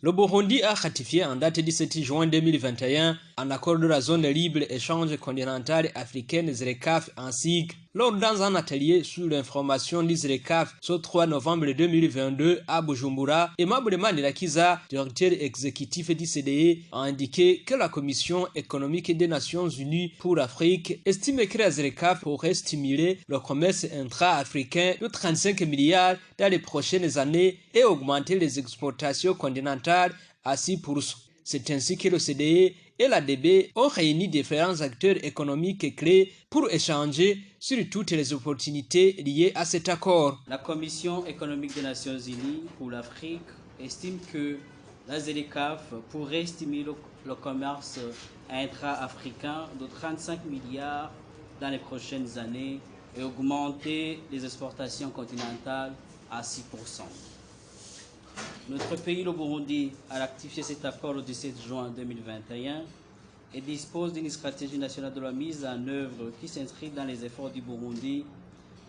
Le Burundi a ratifié en date du 17 juin 2021 un accord de la zone de libre-échange continentale africaine ZLECAf en sigle. Lors dans un atelier sur l'information du ZLECAf ce 3 novembre 2022 à Bujumbura, Aimable Manirakiza, directeur exécutif du CDE, a indiqué que la Commission économique des Nations Unies pour l'Afrique estime que la ZLECAf pourrait stimuler le commerce intra-africain de 35 milliards dans les prochaines années et augmenter les exportations continentales à 6%. C'est ainsi que le CDE et l'ADB ont réuni différents acteurs économiques clés pour échanger sur toutes les opportunités liées à cet accord. La Commission économique des Nations Unies pour l'Afrique estime que la ZLECAf pourrait stimuler le commerce intra-africain de 35 milliards dans les prochaines années et augmenter les exportations continentales à 6%. Notre pays, le Burundi, a ratifié cet accord le 17 juin 2021 et dispose d'une stratégie nationale de la mise en œuvre qui s'inscrit dans les efforts du Burundi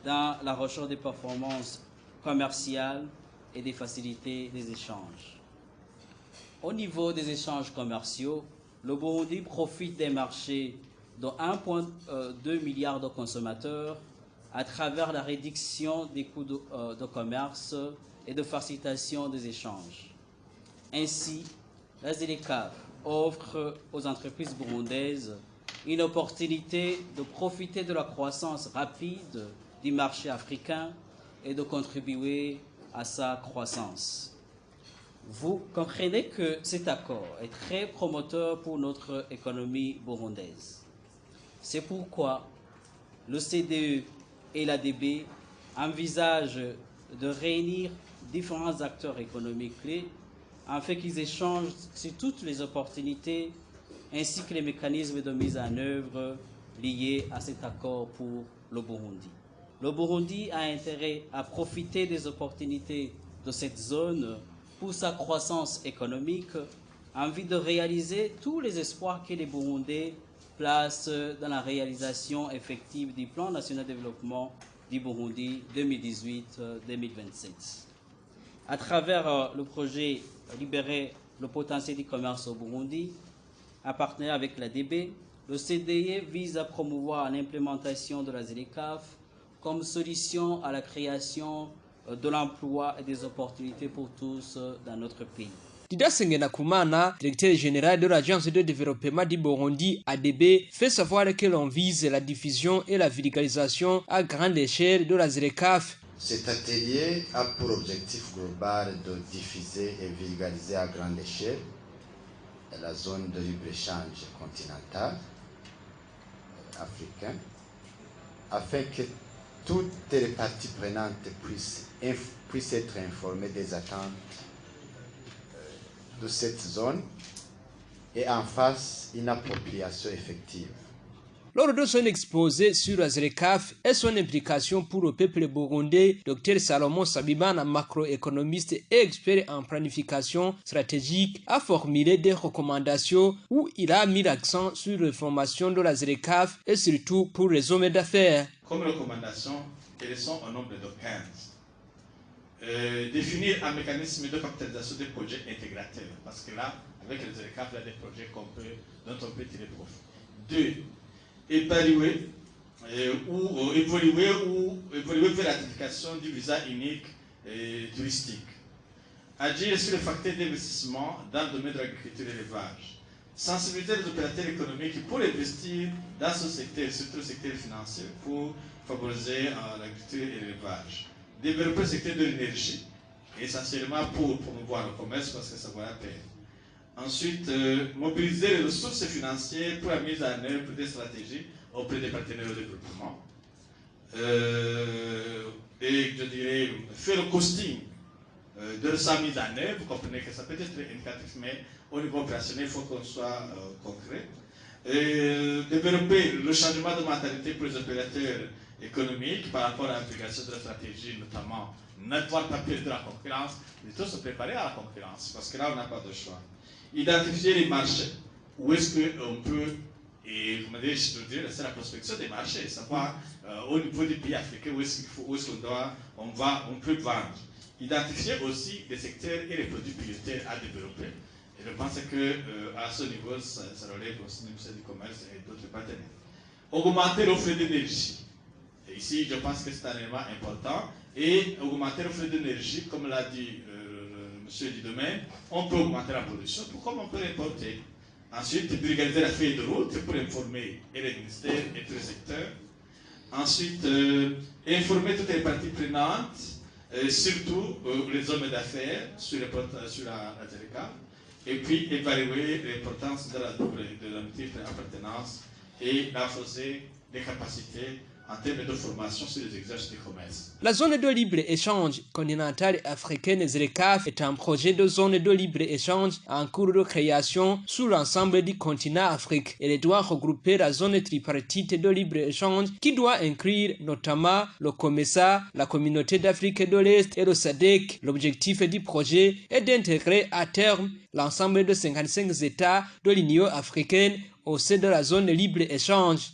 dans la recherche des performances commerciales et des facilités des échanges. Au niveau des échanges commerciaux, le Burundi profite des marchés de 1,2 milliard de consommateurs à travers la réduction des coûts de commerce et de facilitation des échanges. Ainsi, la ZLECAf offre aux entreprises burundaises une opportunité de profiter de la croissance rapide du marché africain et de contribuer à sa croissance. Vous comprenez que cet accord est très promoteur pour notre économie burundaise. C'est pourquoi le CDE et l'ADB envisagent de réunir différents acteurs économiques clés afin qu'ils échangent sur toutes les opportunités ainsi que les mécanismes de mise en œuvre liés à cet accord pour le Burundi. Le Burundi a intérêt à profiter des opportunités de cette zone pour sa croissance économique en vue de réaliser tous les espoirs que les Burundais placent dans la réalisation effective du plan national de développement du Burundi 2018-2027. À travers le projet Libérer le potentiel du commerce au Burundi, en partenariat avec l'ADB, le CDE vise à promouvoir l'implémentation de la ZLECAf comme solution à la création de l'emploi et des opportunités pour tous dans notre pays. Dida Sengenakumana, directeur général de l'Agence de développement du Burundi, ADB, fait savoir que l'on vise la diffusion et la vulgarisation à grande échelle de la ZLECAf. Cet atelier a pour objectif global de diffuser et vulgariser à grande échelle la zone de libre-échange continentale africaine, afin que toutes les parties prenantes puissent être informées des attentes de cette zone et en fasse une appropriation effective. Lors de son exposé sur la ZLECAf et son implication pour le peuple burundais, Dr Salomon Sabimana, macroéconomiste et expert en planification stratégique, a formulé des recommandations où il a mis l'accent sur la formation de la ZLECAf et surtout pour les hommes d'affaires. Comme recommandation, elles sont au nombre de 15. Définir un mécanisme de capitalisation des projets intégrateurs, parce que là, avec les ZLECAf, il y a des projets dont on peut tirer profit. 2. Évaluer ou évoluer vers la ratification du visa unique touristique. Agir sur les facteurs d'investissement dans le domaine de l'agriculture et de l'élevage. Sensibiliser les opérateurs économiques pour investir dans ce secteur, surtout le secteur financier, pour favoriser l'agriculture et l'élevage. Développer le secteur de l'énergie, essentiellement pour promouvoir le commerce parce que ça vaut la peine. Ensuite, mobiliser les ressources financières pour la mise en œuvre des stratégies auprès des partenaires au développement. Et je dirais, faire le costing de sa mise en œuvre. Vous comprenez que ça peut être indicatif, mais au niveau opérationnel, il faut qu'on soit concret. Développer le changement de mentalité pour les opérateurs économiques par rapport à l'application de la stratégie, notamment ne pas perdre la concurrence, mais tout se préparer à la concurrence, parce que là, on n'a pas de choix. Identifier les marchés, où est-ce qu'on peut, et vous m'avez dit, je veux dire, c'est la prospection des marchés, savoir au niveau des pays africains où est-ce qu'on peut vendre. identifier aussi les secteurs et les produits prioritaires à développer. Et je pense que à ce niveau, ça relève aussi du ministère du Commerce et d'autres partenaires. Augmenter l'offre d'énergie. Et ici, je pense que c'est un élément important. Et augmenter l'offre d'énergie, comme l'a dit monsieur du domaine, on peut augmenter la production, tout comme on peut l'importer. Ensuite, brigadiser la feuille de route pour informer et les ministères et tous les secteurs. Ensuite, informer toutes les parties prenantes, surtout les hommes d'affaires sur la ZLECAf. Et puis, évaluer l'importance de la multiple appartenance et renforcer les capacités en termes de formation sur les exercices du commerce. La zone de libre-échange continentale africaine ZLECAf est un projet de zone de libre-échange en cours de création sur l'ensemble du continent Afrique. Elle doit regrouper la zone tripartite de libre-échange qui doit inclure notamment le COMESA, la communauté d'Afrique de l'Est et le SADC. L'objectif du projet est d'intégrer à terme l'ensemble de 55 États de l'Union africaine au sein de la zone de libre-échange.